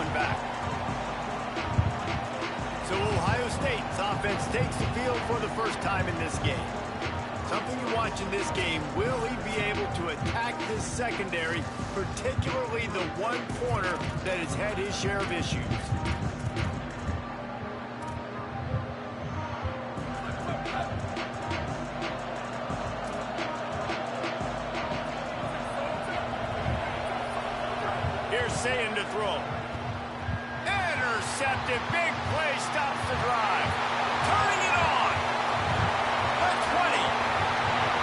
one back. So Ohio State's offense takes the field for the first time in this game. Something you watch in this game, will he be able to attack this secondary, particularly the one corner that has had his share of issues? Here's Sayin to throw. Intercepted. Big play stops the drive. Turning it on. The 20.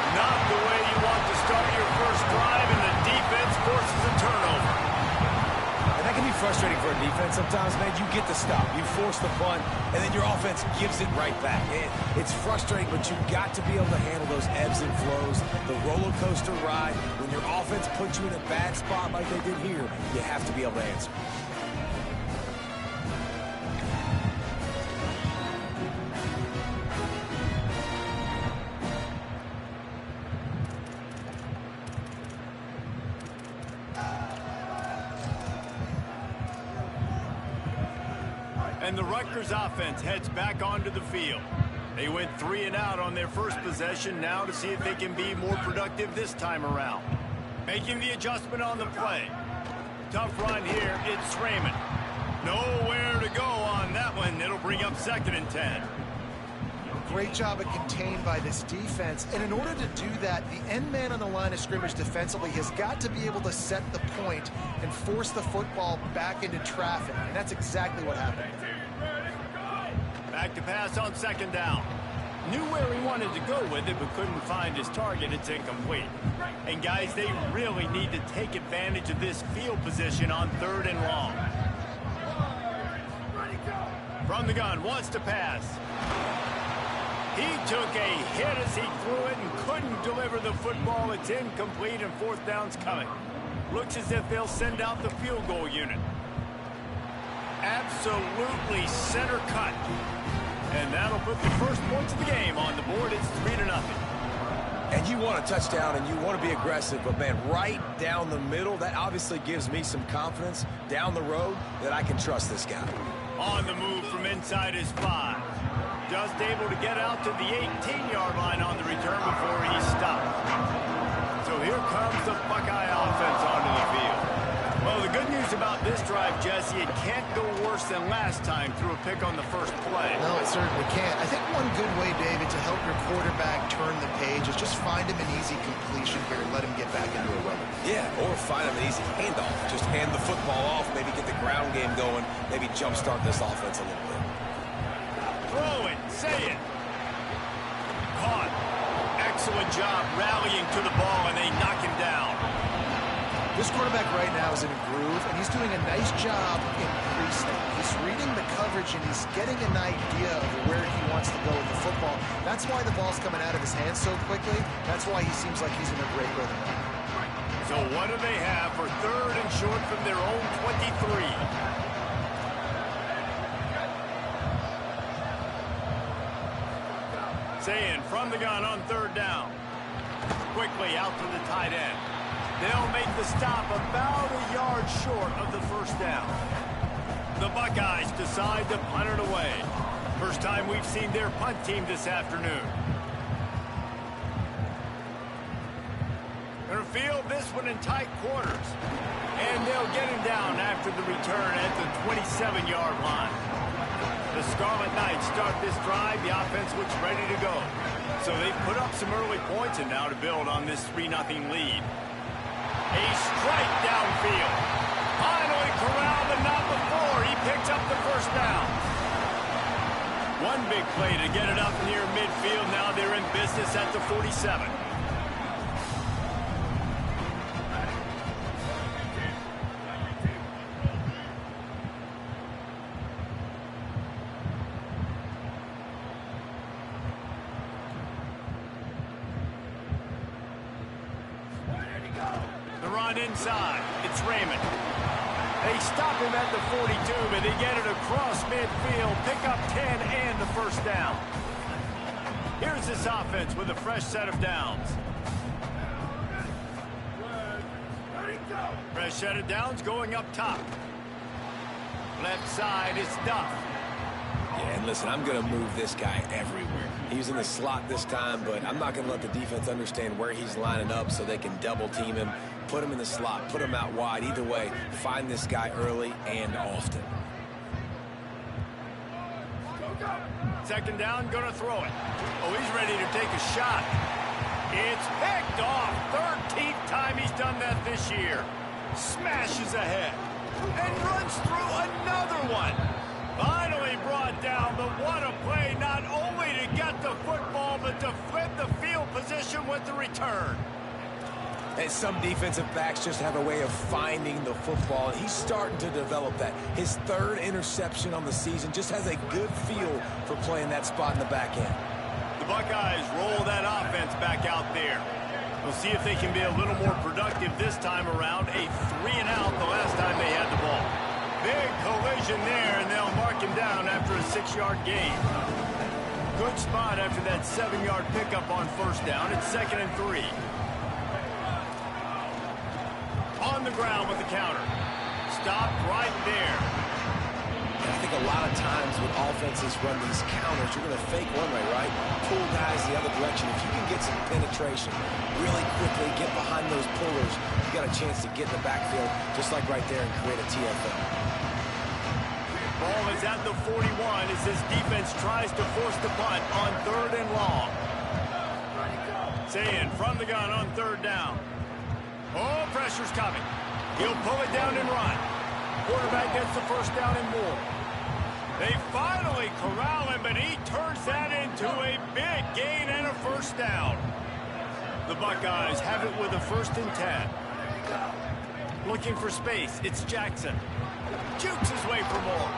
Not the way you want to start your first drive, and the defense forces a turnover. And that can be frustrating for a defense sometimes, man. You get the stop, you force the punt, and then your offense gives it right back. It's frustrating, but you've got to be able to handle those ebbs and flows, the roller coaster ride. When your offense puts you in a bad spot like they did here, you have to be able to answer. And the Rutgers offense heads back onto the field. They went 3 and out on their first possession, now to see if they can be more productive this time around. Making the adjustment on the play. Tough run here, it's Raymond. Nowhere to go on that one. It'll bring up 2nd and 10. Great job of contained by this defense. And in order to do that, the end man on the line of scrimmage defensively has got to be able to set the point and force the football back into traffic. And that's exactly what happened. Back to pass on 2nd down. Knew where he wanted to go with it, but couldn't find his target. It's incomplete. And guys, they really need to take advantage of this field position on 3rd and long. From the gun, wants to pass. He took a hit as he threw it and couldn't deliver the football. It's incomplete, and 4th down's coming. Looks as if they'll send out the field goal unit. Absolutely center cut. And that'll put the first points of the game on the board. It's 3-0. And you want a touchdown and you want to be aggressive, but man, right down the middle, that obviously gives me some confidence down the road that I can trust this guy. On the move from inside his 5. Just able to get out to the 18-yard line on the return before he stopped. So here comes the Buckeye offense onto the field. Well, the good news about this drive, Jesse, it can't go worse than last time through a pick on the first play. No, it certainly can't. I think one good way, David, to help your quarterback turn the page is just find him an easy completion here and let him get back into a rhythm. Yeah, or find him an easy handoff. Just hand the football off, maybe get the ground game going, maybe jumpstart this offense a little bit. Throw it, say it. Caught. Excellent job rallying to the ball, and they knock him down. This quarterback right now is in a groove, and he's doing a nice job in pre-snap. He's reading the coverage, and he's getting an idea of where he wants to go with the football. That's why the ball's coming out of his hands so quickly. That's why he seems like he's in a great rhythm. So what do they have for 3rd and short from their own 23? Sayin from the gun on 3rd down. Quickly out to the tight end. They'll make the stop about a yard short of the 1st down. The Buckeyes decide to punt it away. First time we've seen their punt team this afternoon. They'll field this one in tight quarters. And they'll get him down after the return at the 27-yard line. The Scarlet Knights start this drive. The offense looks ready to go. So they've put up some early points and now to build on this 3-0 lead. A strike downfield. Finally corralled, but not before. He picks up the 1st down. One big play to get it up near midfield. Now they're in business at the 47. Inside, it's Raymond. They stop him at the 42, but they get it across midfield, pick up 10 and the 1st down. Here's this offense with a fresh set of downs. Fresh set of downs going up top. left side is Duff. Yeah, and listen, I'm going to move this guy everywhere. He's in the slot this time, but I'm not going to let the defense understand where he's lining up so they can double team him, put him in the slot, put him out wide. Either way, find this guy early and often. Second down, gonna throw it. Oh, he's ready to take a shot. It's picked off. 13th time he's done that this year. Smashes ahead and runs through another one. Finally brought down, but what a play, not only to get the football, but to flip the field position with the return. And some defensive backs just have a way of finding the football, and he's starting to develop that. His third interception on the season, just has a good feel for playing that spot in the back end. The Buckeyes roll that offense back out there. We'll see if they can be a little more productive this time around. A 3-and-out the last time they had the ball. Big collision there, and they'll mark him down after a 6-yard gain. Good spot after that 7-yard pickup on first down. It's 2nd and 3. On the ground with the counter. Stopped right there. I think a lot of times when offenses run these counters, you're going to fake one way, right? Pull guys the other direction. If you can get some penetration really quickly, get behind those pullers, you got a chance to get in the backfield, just like right there, and create a TFL. Ball is at the 41 as this defense tries to force the punt on 3rd and long. Saying from the gun on 3rd down. Oh, pressure's coming. He'll pull it down and run. Quarterback gets the first down and more. They finally corral him, but he turns that into a big gain and a first down. The Buckeyes have it with a 1st and 10. Looking for space. It's Jackson. Jukes his way for more.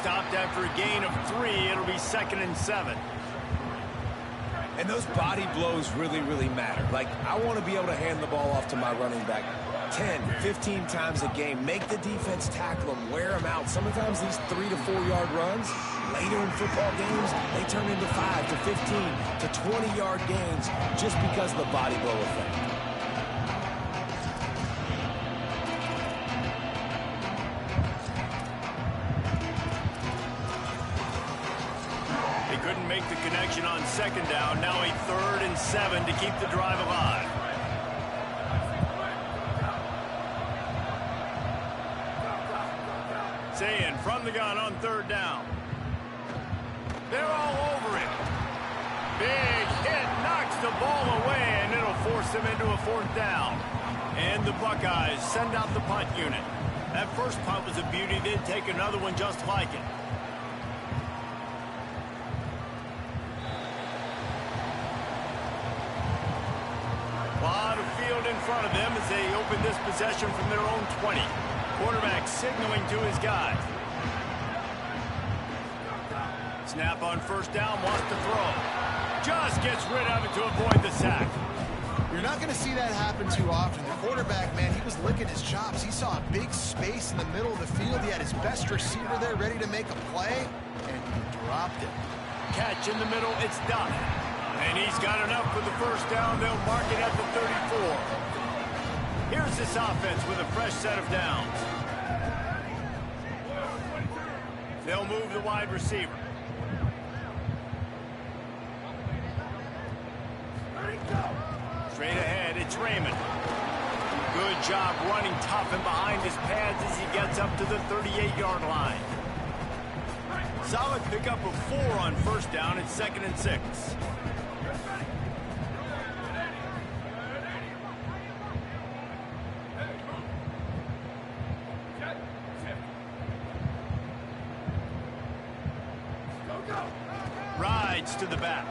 Stopped after a gain of 3. It'll be 2nd and 7. And those body blows really, really matter. Like, I want to be able to hand the ball off to my running back 10, 15 times a game. Make the defense tackle them, wear them out. Sometimes these 3 to 4 yard runs, later in football games, they turn into 5 to 15 to 20 yard gains just because of the body blow effect. Make the connection on 2nd down. Now a 3rd and 7 to keep the drive alive. Saying from the gun on 3rd down. They're all over it. Big hit, knocks the ball away, and it'll force them into a 4th down. And the Buckeyes send out the punt unit. That first punt was a beauty. They'd take another one just like it. In front of them as they open this possession from their own 20. Quarterback signaling to his guys. Snap on 1st down, wants to throw. Just gets rid of it to avoid the sack. You're not going to see that happen too often. The quarterback, man, he was licking his chops. He saw a big space in the middle of the field. He had his best receiver there ready to make a play, and he dropped it. Catch in the middle, it's done. And he's got enough for the first down. They'll mark it at the 34. Here's this offense with a fresh set of downs. They'll move the wide receiver. Straight ahead, it's Raymond. Good job running tough and behind his pads as he gets up to the 38-yard line. Solid pickup of 4 on 1st down. It's 2nd and 6. Rides to the back.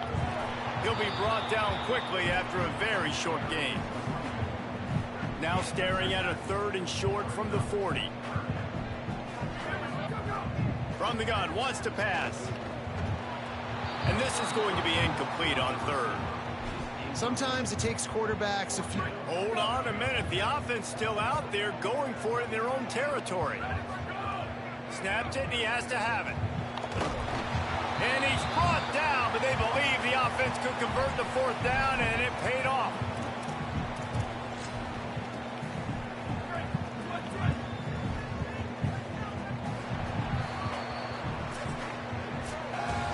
He'll be brought down quickly after a very short gain. Now staring at a 3rd and short from the 40. From the gun, wants to pass. And this is going to be incomplete on 3rd. Sometimes it takes quarterbacks a few... Hold on a minute. The offense still out there going for it in their own territory. Snapped it, and he has to have it. And he's brought down, but they believe the offense could convert the 4th down, and it paid off.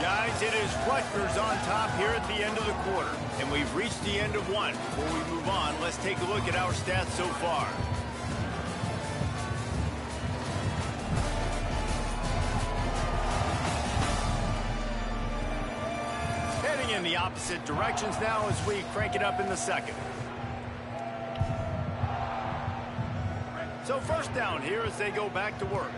Guys, it is Rutgers on top here at the end of the quarter. And we've reached the end of one. Before we move on, let's take a look at our stats so far. Heading in the opposite directions now as we crank it up in the second. So first down here as they go back to work.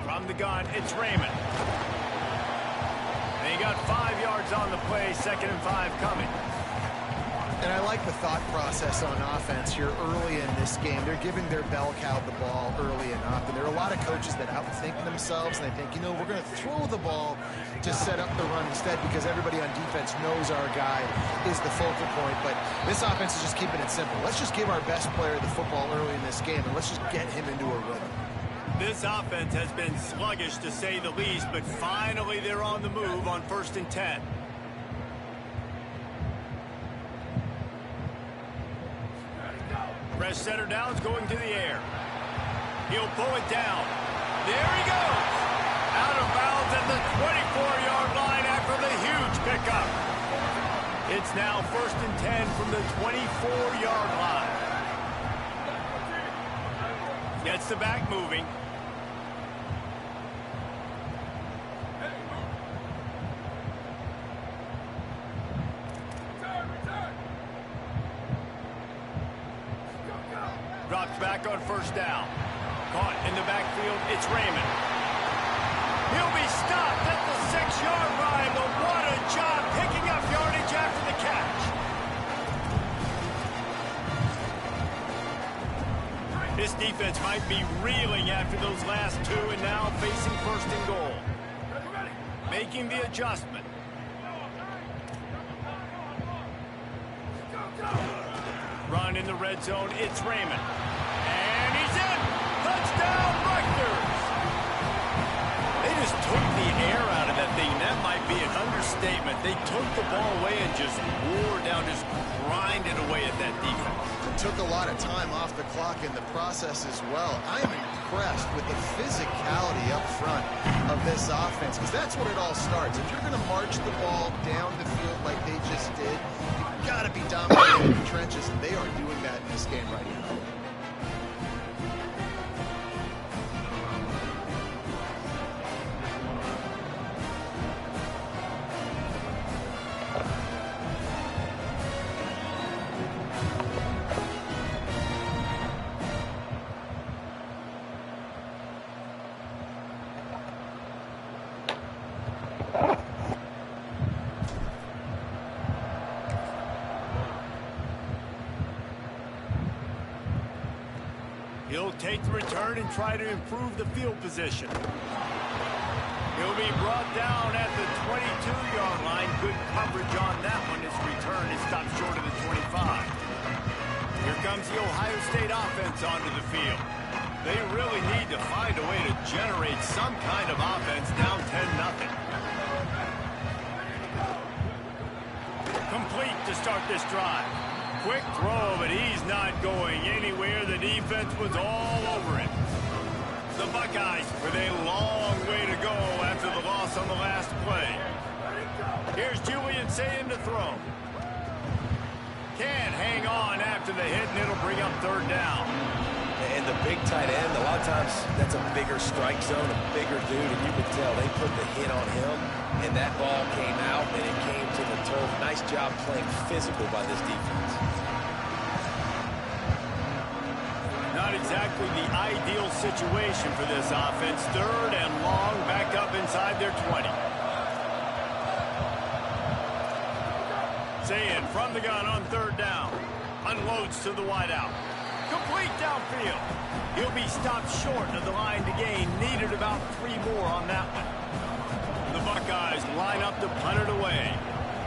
From the gun, it's Raymond. They got 5 yards on the play, 2nd and 5 coming. And I like the thought process on offense here early in this game. They're giving their bell cow the ball early and often. There are a lot of coaches that outthink themselves, and they think, you know, we're going to throw the ball to set up the run instead because everybody on defense knows our guy is the focal point. But this offense is just keeping it simple. Let's just give our best player the football early in this game, and let's just get him into a rhythm. This offense has been sluggish, to say the least, but finally they're on the move on 1st and 10. Press center down's going to the air. He'll pull it down. There he goes. Out of bounds at the 24-yard line after the huge pickup. It's now 1st and 10 from the 24-yard line. Gets the back moving. Drops back on 1st down. Caught in the backfield, it's Raymond. He'll be stopped at the 6-yard line, but what a job picking up yardage after the catch. This defense might be reeling after those last 2 and now facing 1st and goal. Making the adjustment. Run in the red zone, it's Raymond. And he's in! Touchdown, Rutgers! They just took the air out of that thing. That might be an understatement. They took the ball away and just wore down, just grinded away at that defense. It took a lot of time off the clock in the process as well. I am impressed with the physicality up front of this offense, because that's what it all starts. If you're going to march the ball down the field like they just did, you've got to be dominating in the trenches, and they are doing that in this game right now. He'll take the return and try to improve the field position. He'll be brought down at the 22-yard line. Good coverage on that one. His return is stopped short of the 25. Here comes the Ohio State offense onto the field. They really need to find a way to generate some kind of offense down 10-0. Complete to start this drive. Quick throw, but he's not going anywhere. The defense was all over him. The Buckeyes with a long way to go after the loss on the last play. Here's Julian Sayin to throw. Can't hang on after the hit, and it'll bring up 3rd down. And the big tight end, a lot of times that's a bigger strike zone, a bigger dude, and you can tell they put the hit on him, and that ball came out, and it came to the turf. Nice job playing physical by this defense. Not exactly the ideal situation for this offense. 3rd and long, back up inside their 20. Sayin from the gun on 3rd down. Unloads to the wideout. Complete downfield. He'll be stopped short of the line to gain. Needed about 3 more on that one. The Buckeyes line up to punt it away.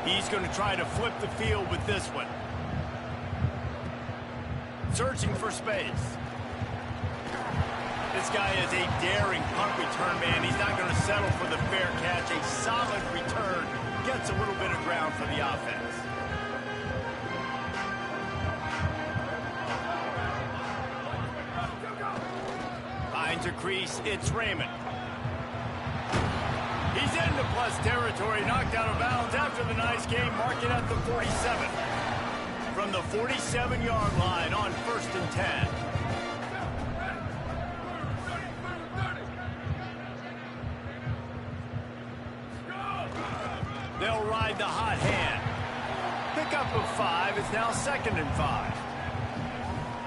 He's going to try to flip the field with this one. Searching for space. This guy is a daring punt return man. He's not going to settle for the fair catch. A solid return gets a little bit of ground for the offense. Finds a crease. It's Raymond. He's into plus territory, knocked out of bounds after the nice game, marking at the 47. From the 47-yard line on 1st and 10. They'll ride the hot hand. Pickup of 5 is now 2nd and 5.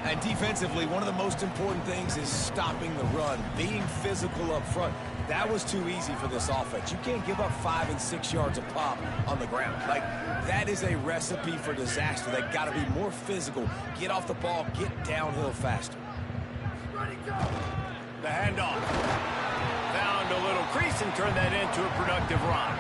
And defensively, one of the most important things is stopping the run, being physical up front. That was too easy for this offense. You can't give up 5 and 6 yards a pop on the ground. Like, that is a recipe for disaster. They got to be more physical, get off the ball, get downhill faster. The handoff. Found a little crease and turned that into a productive run.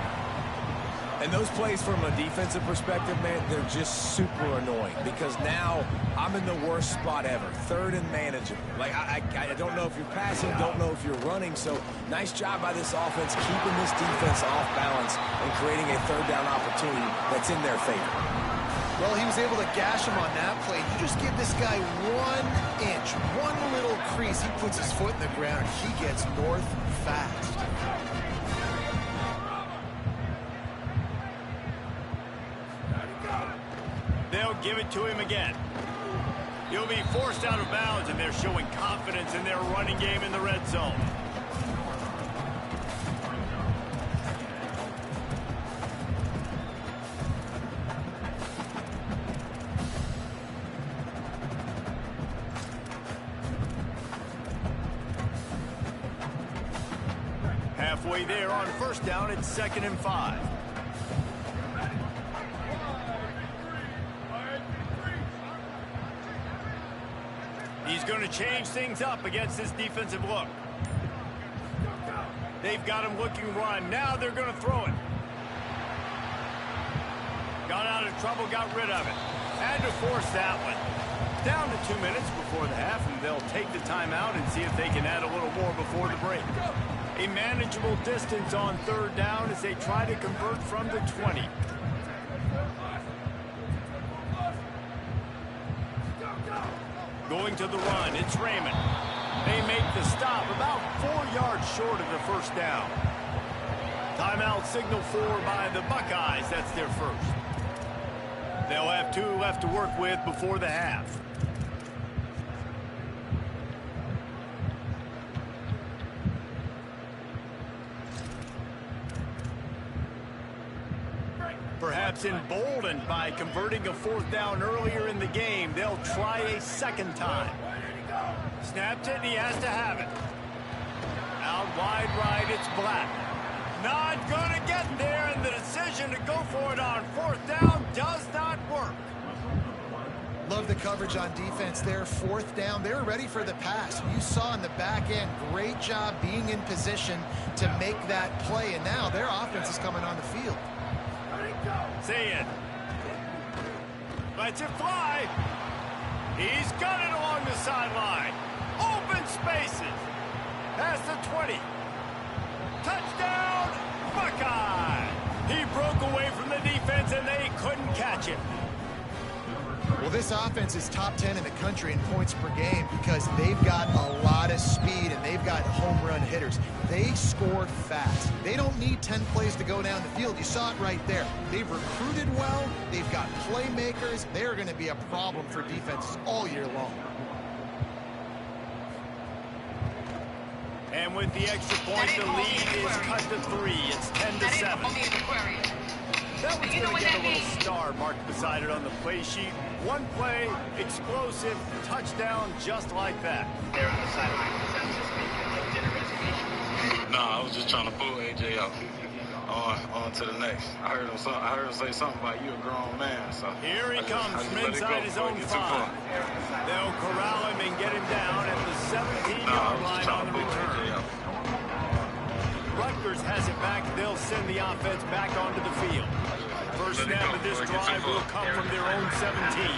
And those plays from a defensive perspective, man, they're just super annoying because now I'm in the worst spot ever. 3rd and manageable. Like, I don't know if you're passing, don't know if you're running. So nice job by this offense keeping this defense off balance and creating a 3rd down opportunity that's in their favor. Well, he was able to gash him on that play. You just give this guy 1 inch, one little crease. He puts his foot in the ground. He gets north fast. They'll give it to him again. He'll be forced out of bounds, and they're showing confidence in their running game in the red zone. Halfway there on 1st down, it's 2nd and 5. He's going to change things up against this defensive look. They've got him looking run. Now they're going to throw it. Got out of trouble, got rid of it. Had to force that one. Down to 2 minutes before the half, and they'll take the timeout and see if they can add a little more before the break. A manageable distance on 3rd down as they try to convert from the 20. Going to the run, it's Raymond. They make the stop about 4 yards short of the 1st down. Timeout signal for by the Buckeyes. That's their 1st. They'll have 2 left to work with before the half. Perhaps emboldened by converting a 4th down earlier in the game, they'll try a 2nd time. Snapped it, and he has to have it. Out wide right, it's Black. Not going to get there, and the decision to go for it on 4th down does not work. Love the coverage on defense there. 4th down, they were ready for the pass. You saw in the back end, great job being in position to make that play, and now their offense is coming on the field. See it. Lets it fly. He's got it along the sideline. Open spaces. Past the 20. Touchdown, Buckeye. He broke away from the defense, and they couldn't catch him. Well, this offense is top 10 in the country in points per game because they've got a lot of speed and they've got home run hitters. They score fast. They don't need 10 plays to go down the field. You saw it right there. They've recruited well. They've got playmakers. They're going to be a problem for defenses all year long. And with the extra point, the lead is cut to 3. It's 10-7. That one's going to get a little star marked beside it on the play sheet. One play, explosive, touchdown, just like that. There on the sideline, was that just making a little dinner reservation? No, I was just trying to pull AJ out on to the next. I heard him say something about you a grown man. So here he comes from inside his own 5. They'll corral him and get him down at the 17-yard line on the return. Rutgers has it back. They'll send the offense back onto the field. First snap of this drive will come from their own 17.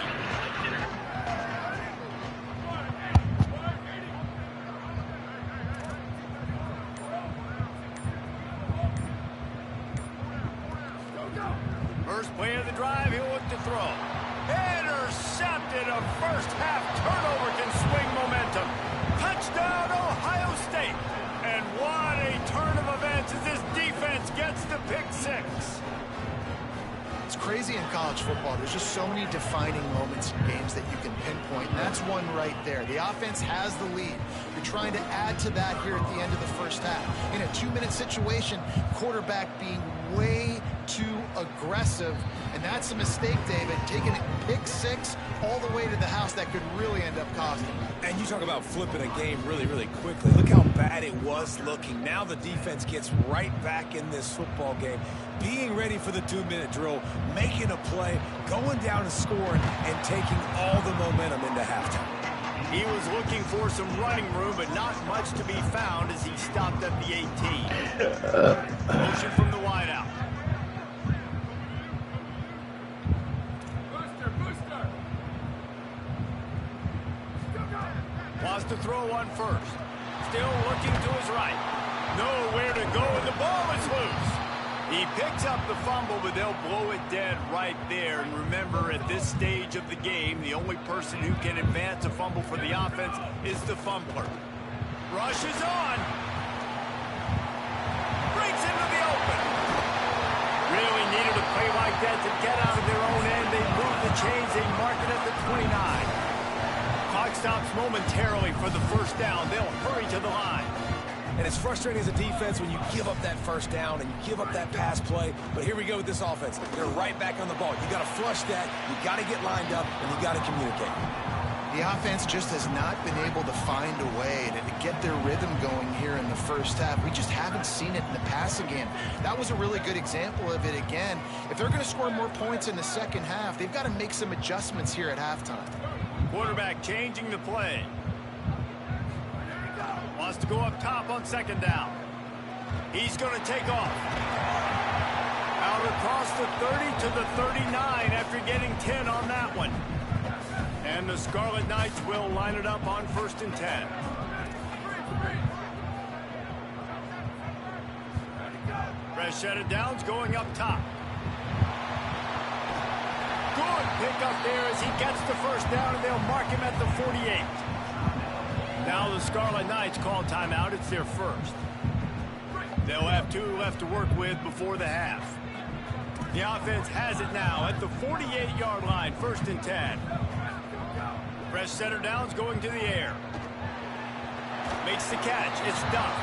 drive, he'll look to throw. Intercepted. A first-half turnover can swing momentum. Touchdown, Ohio State. And what a turn of events as this defense gets the pick six. It's crazy in college football. There's just so many defining moments in games that you can pinpoint, and that's one right there. The offense has the lead. You're trying to add to that here at the end of the first half. In a 2-minute situation, quarterback being way too aggressive, and that's a mistake, David. Taking it pick six all the way to the house, that could really end up costing them. And you talk about flipping a game really, really quickly. Look how bad it was looking. Now the defense gets right back in this football game, being ready for the 2-minute drill, making a play, going down and scoring, and taking all the momentum into halftime. He was looking for some running room, but not much to be found as he stopped at the 18. Motion from the wideout. Wants to throw one first. Still looking to his right. Nowhere to go, and the ball is loose. He picks up the fumble, but they'll blow it dead right there. And remember, at this stage of the game, the only person who can advance a fumble for the offense is the fumbler. Rushes on. Breaks into the open. Really needed a play like that to get out of their own end. They move the chains. They mark it at the 29. Clock stops momentarily for the first down. They'll hurry to the line. And it's frustrating as a defense when you give up that first down and you give up that pass play. But here we go with this offense. They're right back on the ball. You got to flush that. You got to get lined up, and you got to communicate. The offense just has not been able to find a way to get their rhythm going here in the first half. We just haven't seen it in the passing game. That was a really good example of it again. If they're going to score more points in the second half, they've got to make some adjustments here at halftime. Quarterback changing the play. Wants to go up top on second down. He's going to take off. Out across the 30 to the 39 after getting 10 on that one. And the Scarlet Knights will line it up on 1st and 10. Fresh set of downs going up top. Good pick up there as he gets the first down, and they'll mark him at the 48. Now the Scarlet Knights call timeout. It's their first. They'll have 2 left to work with before the half. The offense has it now at the 48-yard line, 1st and 10. Fresh center downs going to the air. Makes the catch. It's Duff.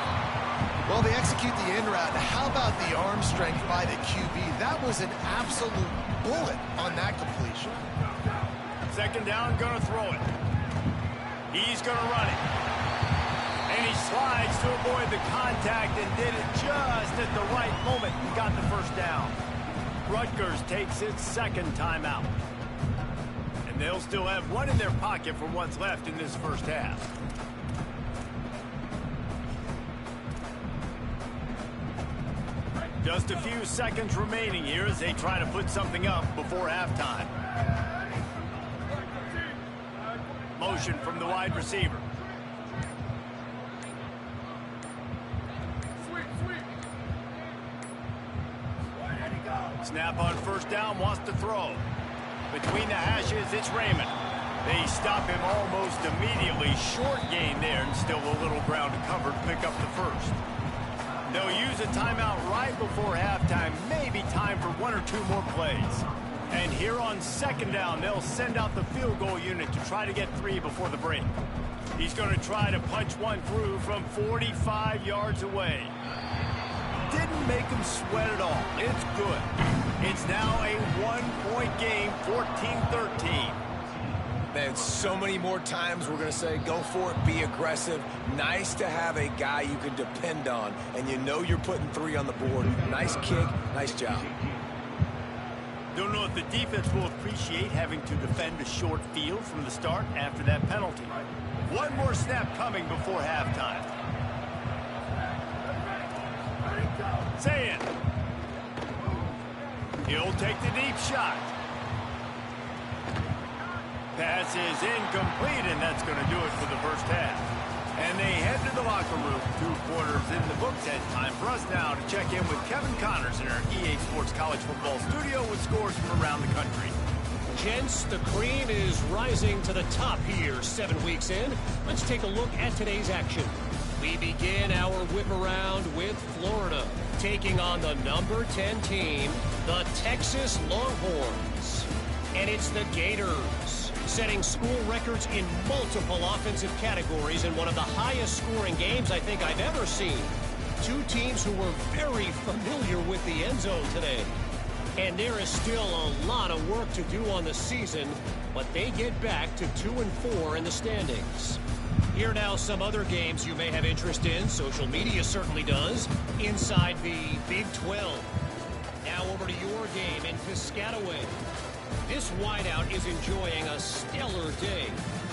Well, they execute the in route. How about the arm strength by the QB? That was an absolute bullet on that completion. Second down, going to throw it. He's going to run it. And he slides to avoid the contact and did it just at the right moment and got the first down. Rutgers takes its second timeout. And they'll still have one in their pocket for what's left in this first half. Just a few seconds remaining here as they try to put something up before halftime. Motion from the wide receiver. Snap on first down, wants to throw. Between the hashes, it's Raymond. They stop him almost immediately. Short gain there, and still a little ground to cover to pick up the first. They'll use a timeout right before halftime. Maybe time for 1 or 2 more plays. And here on second down, they'll send out the field goal unit to try to get 3 before the break. He's going to try to punch one through from 45 yards away. Didn't make him sweat at all. It's good. It's now a 1-point game, 14-13. Man, so many more times we're going to say, go for it, be aggressive. Nice to have a guy you can depend on, and you know you're putting 3 on the board. Nice kick, nice job. Don't know if the defense will appreciate having to defend a short field from the start after that penalty. One more snap coming before halftime. Saying he'll take the deep shot. Pass is incomplete, and that's going to do it for the first half. And they head to the locker room. 2 quarters in the books, and time for us now to check in with Kevin Connors in our EA Sports College Football studio with scores from around the country. Gents, the cream is rising to the top here 7 weeks in. Let's take a look at today's action. We begin our whip around with Florida, taking on the number 10 team, the Texas Longhorns. And it's the Gators, setting school records in multiple offensive categories in one of the highest scoring games I think I've ever seen. 2 teams who were very familiar with the end zone today. And there is still a lot of work to do on the season, but they get back to 2-4 in the standings. Here now some other games you may have interest in. Social media certainly does. Inside the Big 12. Now over to your game in Piscataway. This wideout is enjoying a stellar day.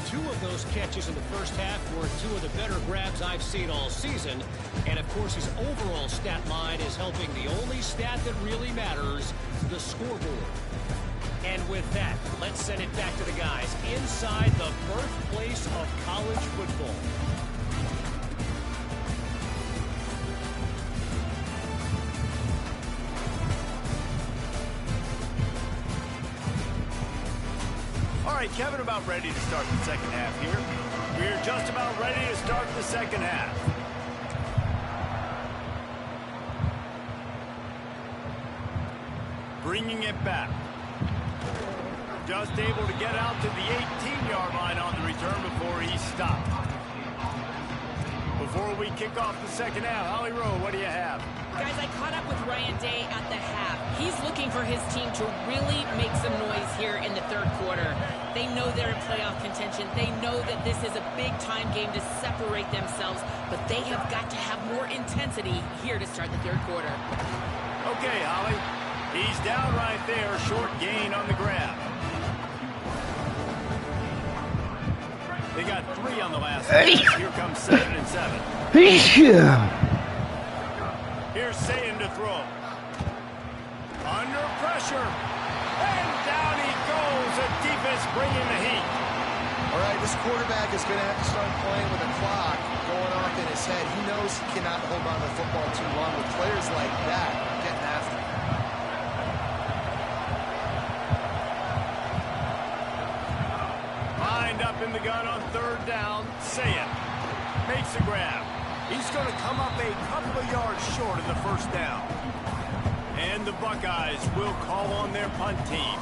2 of those catches in the first half were 2 of the better grabs I've seen all season. And, of course, his overall stat line is helping the only stat that really matters, the scoreboard. And with that, let's send it back to the guys inside the birthplace of college football. All right, Kevin, about ready to start the second half here. We're just about ready to start the second half. Bringing it back. Just able to get out to the 18-yard line on the return before he stopped. Before we kick off the second half, Holly Rowe, what do you have? Guys, I caught up with Ryan Day at the half. He's looking for his team to really make some noise here in the third quarter. They know they're in playoff contention. They know that this is a big-time game to separate themselves, but they have got to have more intensity here to start the third quarter. Okay, Holly. He's down right there. Short gain on the grab. They got 3 on the last pass. Here comes 2nd and 7. Here's Sayin to throw. Under pressure. And down he goes. The defense bringing the heat. All right, this quarterback is going to have to start playing with a clock going off in his head. He knows he cannot hold on to the football too long with players like that getting after him. Lined up in the gun on 3rd down. Sayin makes the grab. He's going to come up a couple of yards short of the first down. And the Buckeyes will call on their punt team.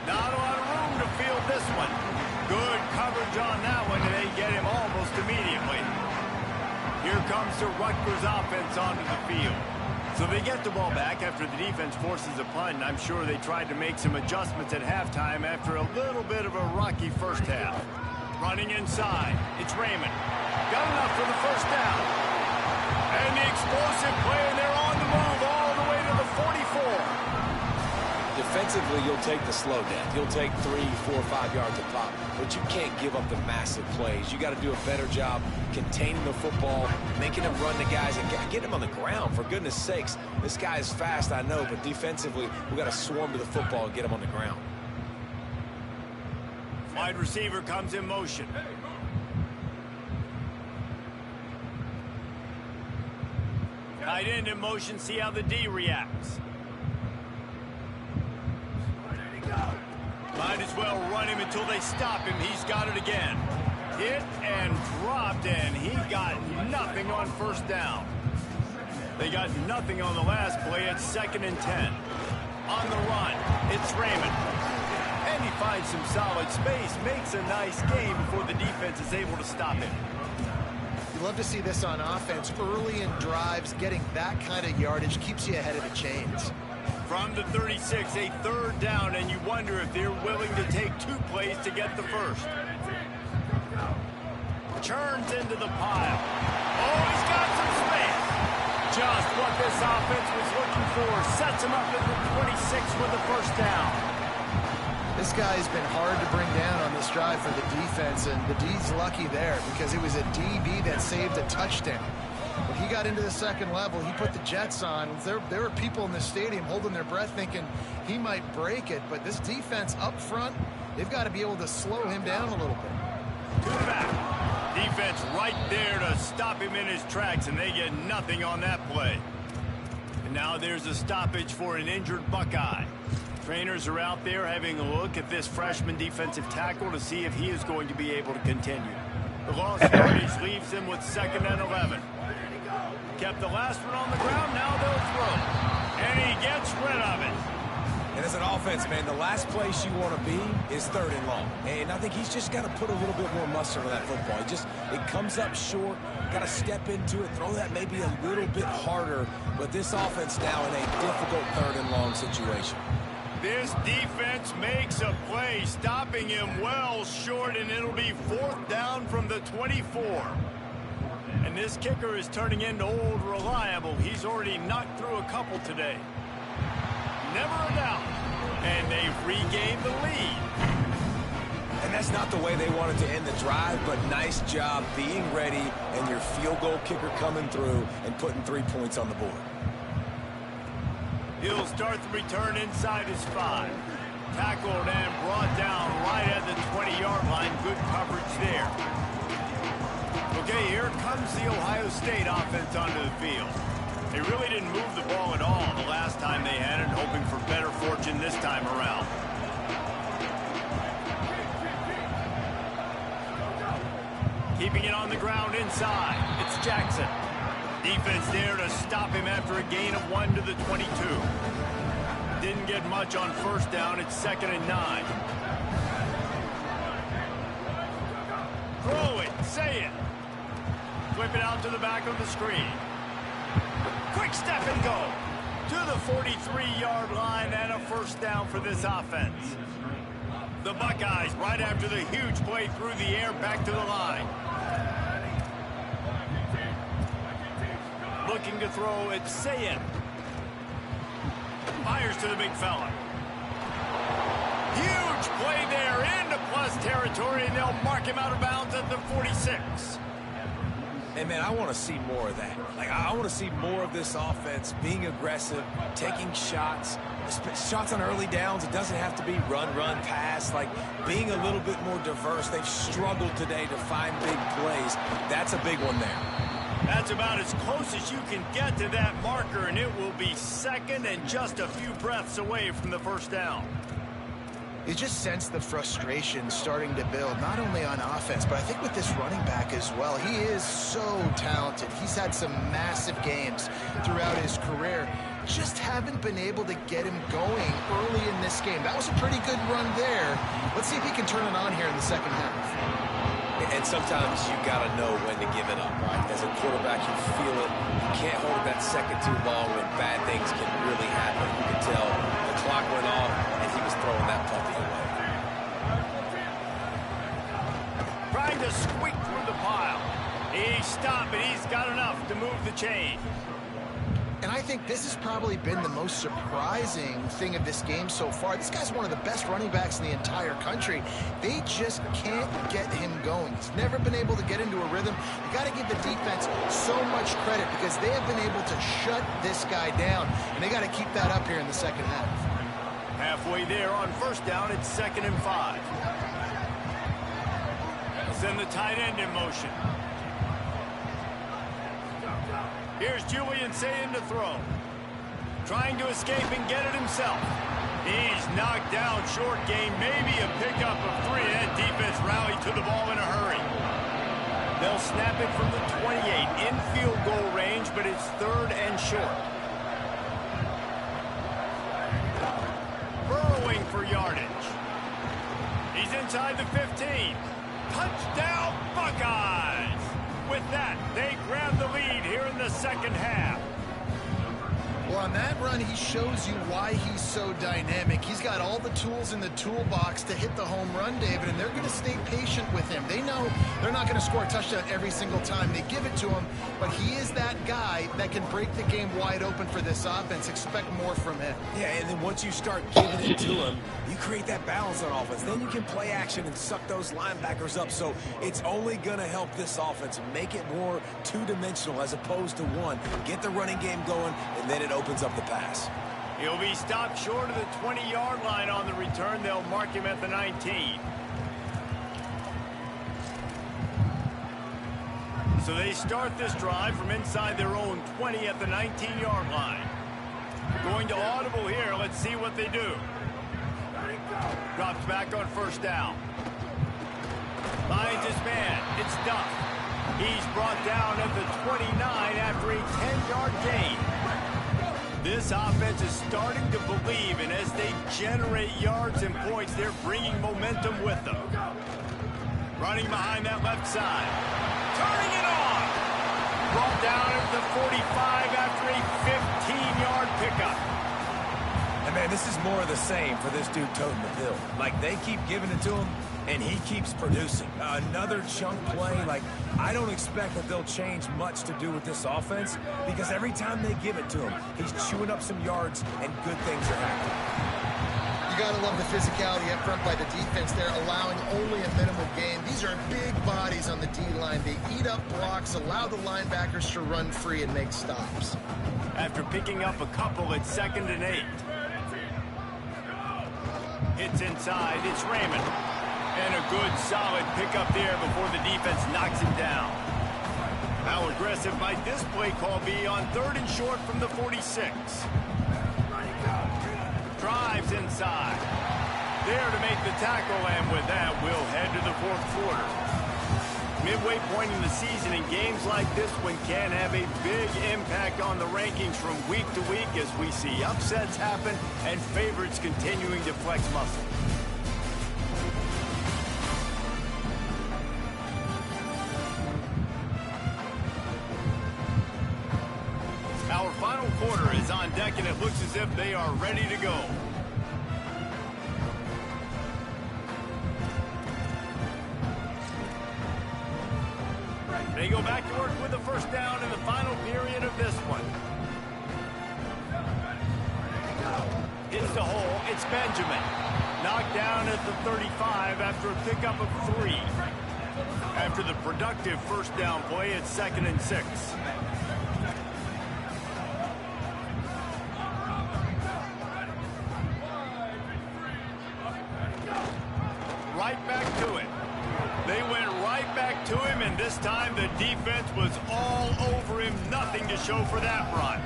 Not a lot of room to field this one. Good coverage on that one, and they get him almost immediately. Here comes the Rutgers offense onto the field. So they get the ball back after the defense forces a punt, and I'm sure they tried to make some adjustments at halftime after a little bit of a rocky first half. Running inside, it's Raymond. Got enough for the first down. And the explosive play, and they're on the move all the way to the 44. Defensively, you'll take the slow down. You'll take 3, 4, 5 yards a pop, but you can't give up the massive plays. You got to do a better job containing the football, making them run the guys, and get them on the ground. For goodness sakes, this guy is fast, I know, but defensively, we got to swarm to the football and get him on the ground. Wide receiver comes in motion. Tight end in motion. See how the D reacts. Might as well run him until they stop him. He's got it again. Hit and dropped, and he got nothing on first down. They got nothing on the last play. It's 2nd and 10. On the run, it's Raymond. And he finds some solid space, makes a nice game before the defense is able to stop him. You love to see this on offense. Early in drives, getting that kind of yardage keeps you ahead of the chains. From the 36, a 3rd down, and you wonder if they're willing to take 2 plays to get the first. Turns into the pile. Oh, he's got some space. Just what this offense was looking for. Sets him up at the 26 for the first down. This guy's been hard to bring down on this drive for the defense, and the D's lucky there because it was a DB that saved a touchdown. But he got into the second level. He put the Jets on. There were people in the stadium holding their breath thinking he might break it. But this defense up front, they've got to be able to slow him down a little bit. To the back. Defense right there to stop him in his tracks, and they get nothing on that play. And now there's a stoppage for an injured Buckeye. Trainers are out there having a look at this freshman defensive tackle to see if he is going to be able to continue. The lost yardage leaves him with 2nd and 11. Kept the last one on the ground, now they'll throw. And he gets rid of it. And as an offense, man, the last place you want to be is 3rd and long. And I think he's just got to put a little bit more mustard on that football. It comes up short, got to step into it, throw that maybe a little bit harder. But this offense now in a difficult 3rd and long situation. This defense makes a play, stopping him well short, and it'll be 4th down from the 24. And this kicker is turning into old reliable. He's already knocked through a couple today. Never a doubt. And they've regained the lead. And that's not the way they wanted to end the drive, but nice job being ready and your field goal kicker coming through and putting 3 points on the board. He'll start the return inside his 5. Tackled and brought down right at the 20-yard line. Good coverage there. Okay, here comes the Ohio State offense onto the field. They really didn't move the ball at all the last time they had it, hoping for better fortune this time around. Keeping it on the ground inside. It's Jackson. Defense there to stop him after a gain of 1 to the 22. Didn't get much on 1st down. It's 2nd and 9. Throw it. Say it. Flip it out to the back of the screen. Quick step and go. To the 43-yard line and a 1st down for this offense. The Buckeyes right after the huge play through the air back to the line. Looking to throw, it's Sayin. Fires to the big fella. Huge play there into plus territory, and they'll mark him out of bounds at the 46. And, man, I want to see more of that. I want to see more of this offense being aggressive, taking shots on early downs. It doesn't have to be run, pass. Being a little bit more diverse. They've struggled today to find big plays. That's a big one there. That's about as close as you can get to that marker, and it will be 2nd and just a few breaths away from the 1st down. You just sense the frustration starting to build, not only on offense, but I think with this running back as well. He is so talented. He's had some massive games throughout his career. Just haven't been able to get him going early in this game. That was a pretty good run there. Let's see if he can turn it on here in the 2nd half. And sometimes you got to know when to give it up, right? As a quarterback, you feel it. You can't hold it that second too long when bad things can really happen. You can tell the clock went off, and he was throwing that puppy away. Trying to squeak through the pile. He stopped, but he's got enough to move the chain. And I think this has probably been the most surprising thing of this game so far. This guy's one of the best running backs in the entire country. They just can't get him going. He's never been able to get into a rhythm. You got to give the defense so much credit because they have been able to shut this guy down. And they got to keep that up here in the 2nd half. Halfway there on 1st down, it's 2nd and 5. Send the tight end in motion. Here's Julian Sayin to throw. Trying to escape and get it himself. He's knocked down short game, maybe a pickup of 3. That defense rallied to the ball in a hurry. They'll snap it from the 28 in field goal range, but it's 3rd and short. Burrowing for yardage. He's inside the 15. Touchdown Buckeyes! With that, they grab the lead here in the 2nd half. Well, on that run, he shows you why he's so dynamic. He's got all the tools in the toolbox to hit the home run, David, and they're going to stay patient with him. They know they're not going to score a touchdown every single time they give it to him, but he is that guy that can break the game wide open for this offense. Expect more from him. Yeah, and then once you start giving it to him, you create that balance on offense. Then you can play action and suck those linebackers up. So it's only going to help this offense make it more two-dimensional as opposed to one. Get the running game going, and then it opens up the pass. He'll be stopped short of the 20-yard line on the return. They'll mark him at the 19. So they start this drive from inside their own 20 at the 19-yard line. Going to audible here. Let's see what they do. Drops back on first down. Finds his man. It's Duff. He's brought down at the 29 after a 10-yard gain. This offense is starting to believe, and as they generate yards and points, they're bringing momentum with them. Running behind that left side. Turning it on. Brought down at the 45 after a 15-yard pickup. And, man, this is more of the same for this dude toting the bill. Like, they keep giving it to him, and he keeps producing. Another chunk play. Like, I don't expect that they'll change much to do with this offense because every time they give it to him, he's chewing up some yards and good things are happening. You got to love the physicality up front by the defense. They're allowing only a minimal gain. These are big bodies on the D-line. They eat up blocks, allow the linebackers to run free and make stops. After picking up a couple at 2nd and 8. It's inside. It's Raymond. And a good, solid pickup there before the defense knocks him down. How aggressive might this play call be on 3rd and short from the 46? Drives inside. There to make the tackle, and with that, we'll head to the 4th quarter. Midway point in the season, and games like this one can have a big impact on the rankings from week to week as we see upsets happen and favorites continuing to flex muscle. Our final quarter is on deck, and it looks as if they are ready to go. They go back to work with a first down in the final period of this one. Hits the hole. It's Benjamin. Knocked down at the 35 after a pickup of 3. After the productive first down play, it's 2nd and 6. Right back to it. They went right back to him, and this time the defense was all over him. Nothing to show for that run.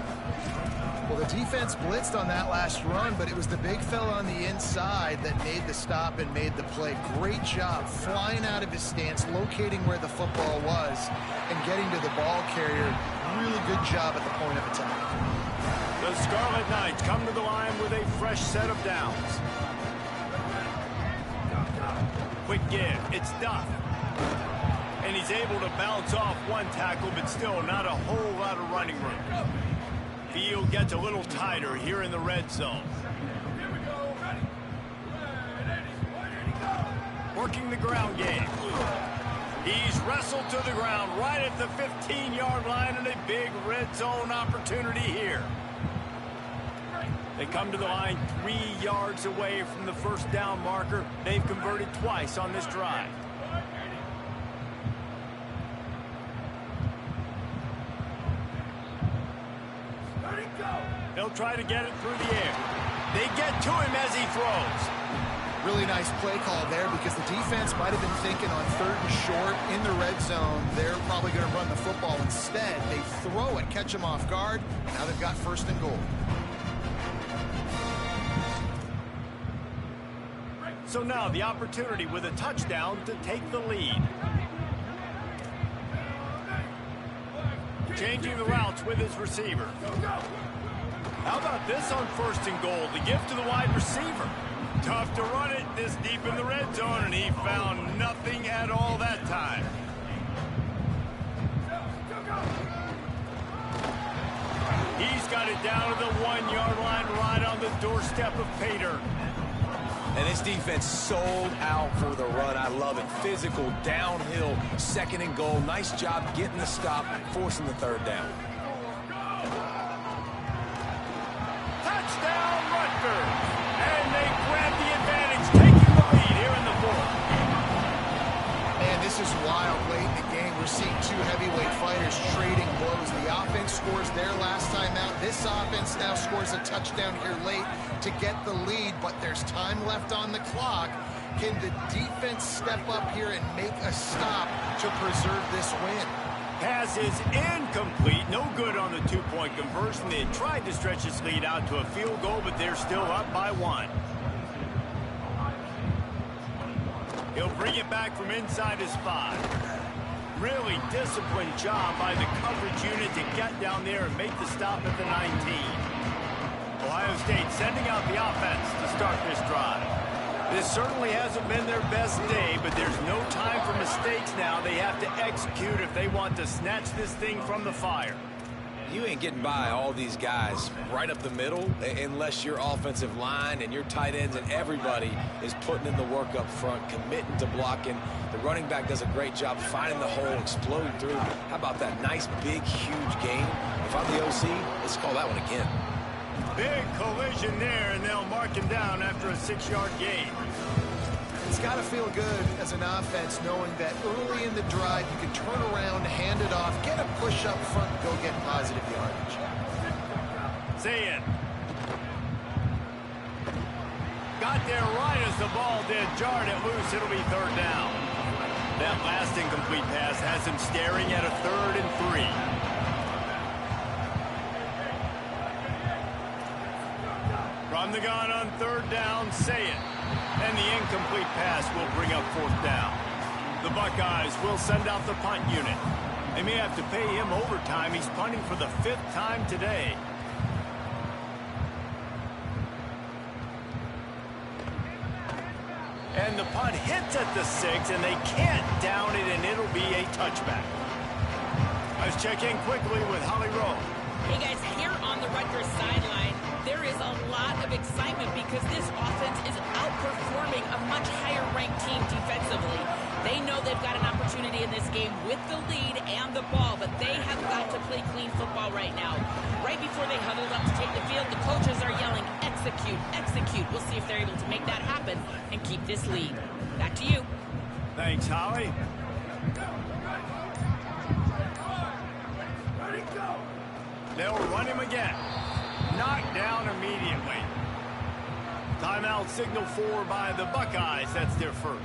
Well, the defense blitzed on that last run, but it was the big fella on the inside that made the stop and made the play. Great job flying out of his stance, locating where the football was, and getting to the ball carrier. Really good job at the point of attack. The Scarlet Knights come to the line with a fresh set of downs. Quick give. It's Duff. And he's able to bounce off one tackle, but still not a whole lot of running room. Field gets a little tighter here in the red zone. Working the ground game. He's wrestled to the ground right at the 15-yard line, and a big red zone opportunity here. They come to the line 3 yards away from the first down marker. They've converted twice on this drive. They'll try to get it through the air. They get to him as he throws. Really nice play call there because the defense might have been thinking on 3rd and short in the red zone. They're probably going to run the football instead. They throw it, catch him off guard. Now they've got 1st and goal. So now the opportunity with a touchdown to take the lead. Changing the routes with his receiver. How about this on 1st and goal? The gift to the wide receiver. Tough to run it this deep in the red zone, and he found nothing at all that time. He He's got it down to the 1-yard line, right on the doorstep of pay dirt. And this defense sold out for the run. I love it. Physical, downhill, second and goal. Nice job getting the stop, forcing the third down. Touchdown, Rutgers. And they grab the advantage, taking the lead here in the fourth. Man, this is wild. Late in the game, we're seeing two heavyweight fighters trading blows. The offense scores their last time out. This offense now scores a touchdown here late to get the lead, but there's time left on the clock. Can the defense step up here and make a stop to preserve this win? Pass is incomplete. No good on the two-point conversion. They had tried to stretch this lead out to a field goal, but they're still up by 1. He'll bring it back from inside his 5. Really disciplined job by the coverage unit to get down there and make the stop at the 19. Ohio State sending out the offense to start this drive. This certainly hasn't been their best day, but there's no time for mistakes now. They have to execute if they want to snatch this thing from the fire. You ain't getting by all these guys right up the middle unless your offensive line and your tight ends and everybody is putting in the work up front, committing to blocking. The running back does a great job finding the hole, exploding through. How about that nice, big, huge gain? If I'm the OC, let's call that one again. Big collision there, and they'll mark him down after a 6-yard gain. It's got to feel good as an offense knowing that early in the drive you can turn around, hand it off, get a push up front, and go get positive yardage. Zayin got there right as the ball did. Jarred it loose. It'll be third down. That last incomplete pass has him staring at a 3rd and 3. From the gun on 3rd down, Zayin. And the incomplete pass will bring up 4th down. The Buckeyes will send out the punt unit. They may have to pay him overtime. He's punting for the 5th time today. And the punt hits at the 6, and they can't down it, and it'll be a touchback. Let's check in quickly with Holly Rowe. Hey guys, here on the Rutgers sideline, there is a lot of excitement because this offense is outperforming a much higher-ranked team defensively. They know they've got an opportunity in this game with the lead and the ball, but they have got to play clean football right now. Right before they huddled up to take the field, the coaches are yelling, execute, execute. We'll see if they're able to make that happen and keep this lead. Back to you. Thanks, Holly. They'll run him again. Knocked down immediately. Timeout signal for by the Buckeyes. That's their first.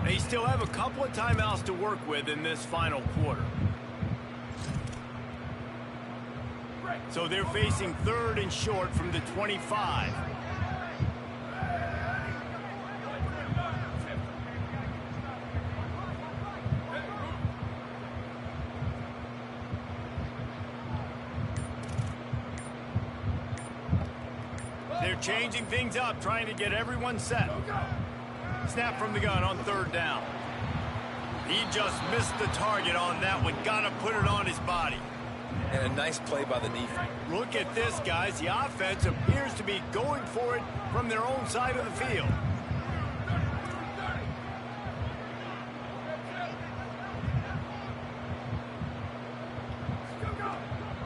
They still have a couple of timeouts to work with in this final quarter. So they're facing 3rd and short from the 25. They're changing things up, trying to get everyone set. Snap from the gun on 3rd down. He just missed the target on that one. Got to put it on his body. And a nice play by the defense. Look at this, guys. The offense appears to be going for it from their own side of the field.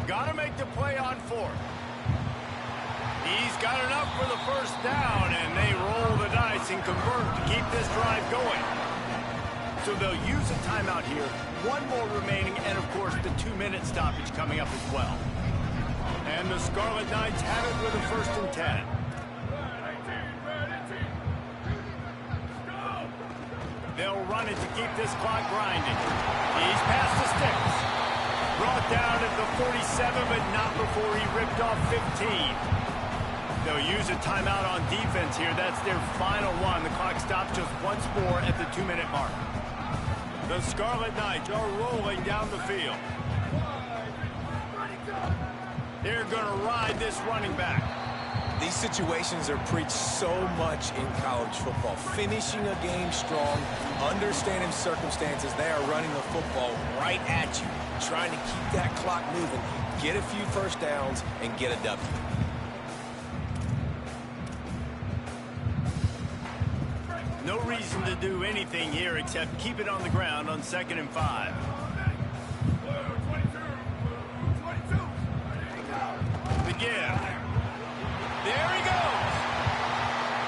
Got to make the play on 4th. He's got enough for the 1st down, and they roll the dice and convert to keep this drive going. So they'll use a timeout here. 1 more remaining, and of course the 2-minute stoppage coming up as well. And the Scarlet Knights have it with a 1st and 10. They'll run it to keep this clock grinding. He's past the sticks. Brought down at the 47, but not before he ripped off 15. They'll use a timeout on defense here. That's their final one. The clock stops just once more at the 2-minute mark. The Scarlet Knights are rolling down the field. They're going to ride this running back. These situations are preached so much in college football. Finishing a game strong, understanding circumstances. They are running the football right at you, trying to keep that clock moving. get a few first downs, and get a W. No reason to do anything here except keep it on the ground on 2nd and 5. The give. There he goes.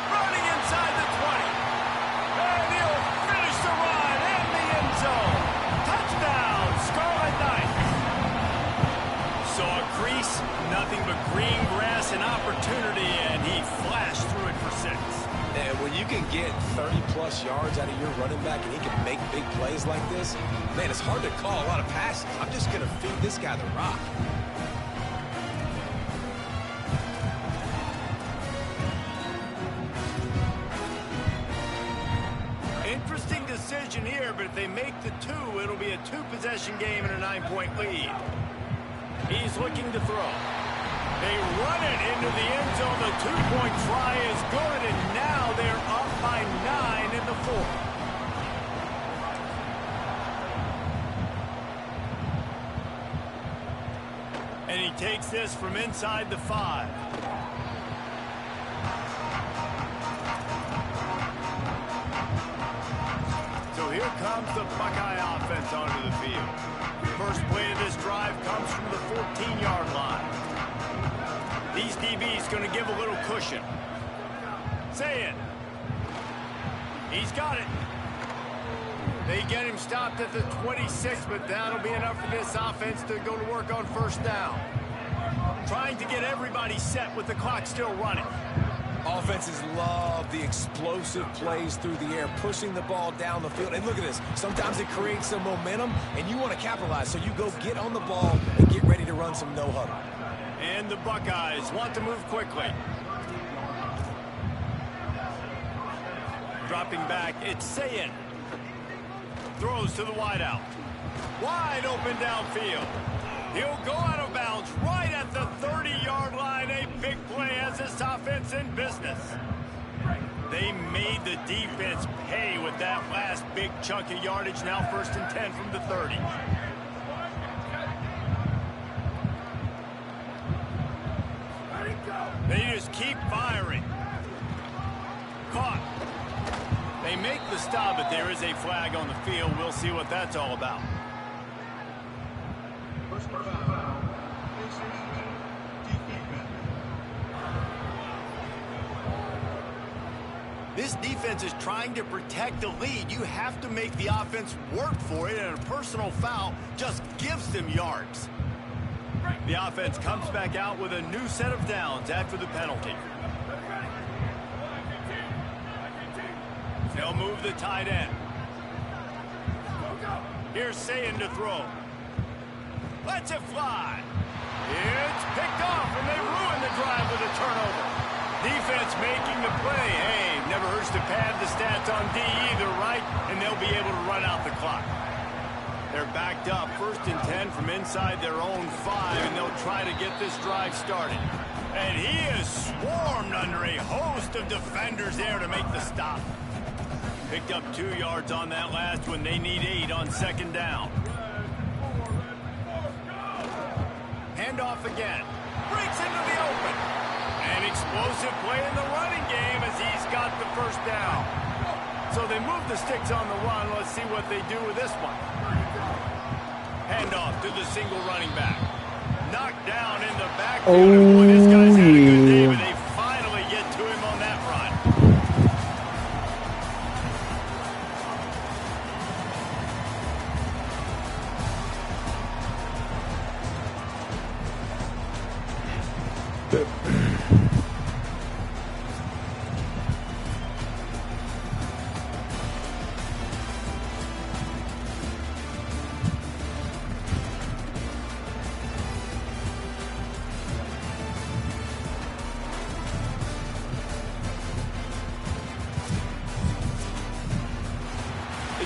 Running inside the 20. And he'll finish the run in the end zone. Touchdown, Scarlet Knights. Saw a crease, nothing but green grass and opportunity, and he flashed through it for 6. And when you can get 30-plus yards out of your running back and he can make big plays like this, man, it's hard to call a lot of passes. I'm just going to feed this guy the rock. Interesting decision here, but if they make the 2, it'll be a 2-possession game and a 9-point lead. He's looking to throw. They run it into the end zone. The 2-point try is good, and now they're up by 9 in the 4th. And he takes this from inside the 5. So here comes the Buckeye offense onto the field. First play of this drive comes from the 14-yard line. These DBs going to give a little cushion. Say it. He's got it. They get him stopped at the 26, but that'll be enough for this offense to go to work on first down. Trying to get everybody set with the clock still running. Offenses love the explosive plays through the air, pushing the ball down the field. And look at this. Sometimes it creates some momentum, and you want to capitalize. So you go get on the ball and get ready to run some no-huddle. And the Buckeyes want to move quickly. Dropping back, it's Sayin. Throws to the wideout. Wide open downfield. He'll go out of bounds right at the 30-yard line. A big play as this offense in business. They made the defense pay with that last big chunk of yardage. Now 1st and 10 from the 30. They just keep firing. Caught. They make the stop, but there is a flag on the field. We'll see what that's all about. This defense is trying to protect the lead. You have to make the offense work for it, and a personal foul just gives them yards. The offense comes back out with a new set of downs after the penalty. They'll move the tight end. Here's Sayin to throw. Lets it fly. It's picked off, and they ruin the drive with a turnover. Defense making the play. Hey, never hurts to pad the stats on D either, right? And they'll be able to run out the clock. They're backed up, 1st and 10 from inside their own 5, and they'll try to get this drive started. And he is swarmed under a host of defenders there to make the stop. Picked up 2 yards on that last one. They need 8 on 2nd down. Handoff again. Breaks into the open. An explosive play in the running game as he's got the first down. So they move the sticks on the run. Let's see what they do with this one. Handoff to the single running back. Knocked down in the backfield. Boy, this guy's had a good day, but they finally get to him on that run.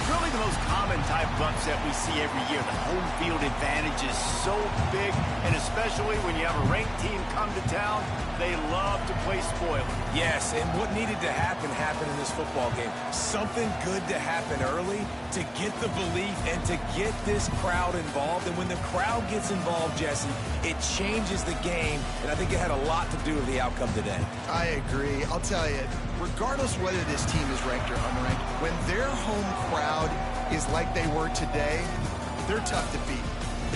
Really the most common type of upset we see every year. The home field advantage is so big, and especially when you have a ranked team come to town, they love to play spoiler. Yes, and what needed to happen happened in this football game. Something good to happen early to get the belief and to get this crowd involved. And when the crowd gets involved, Jesse, it changes the game, and I think it had a lot to do with the outcome today. I agree. I'll tell you, regardless whether this team is ranked or unranked, when their home crowd is like they were today, they're tough to beat,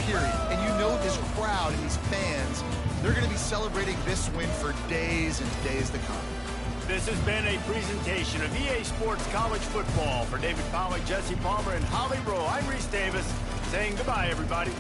period. And you know this crowd and these fans, they're going to be celebrating this win for days and days to come. This has been a presentation of EA Sports College Football. For David Pollack, Jesse Palmer, and Holly Rowe, I'm Reese Davis, saying goodbye, everybody.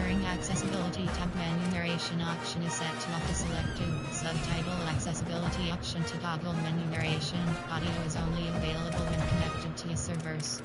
Entering accessibility tab, menu narration option is set to off. Selected subtitle accessibility option to toggle menu narration. Audio is only available when connected to your servers.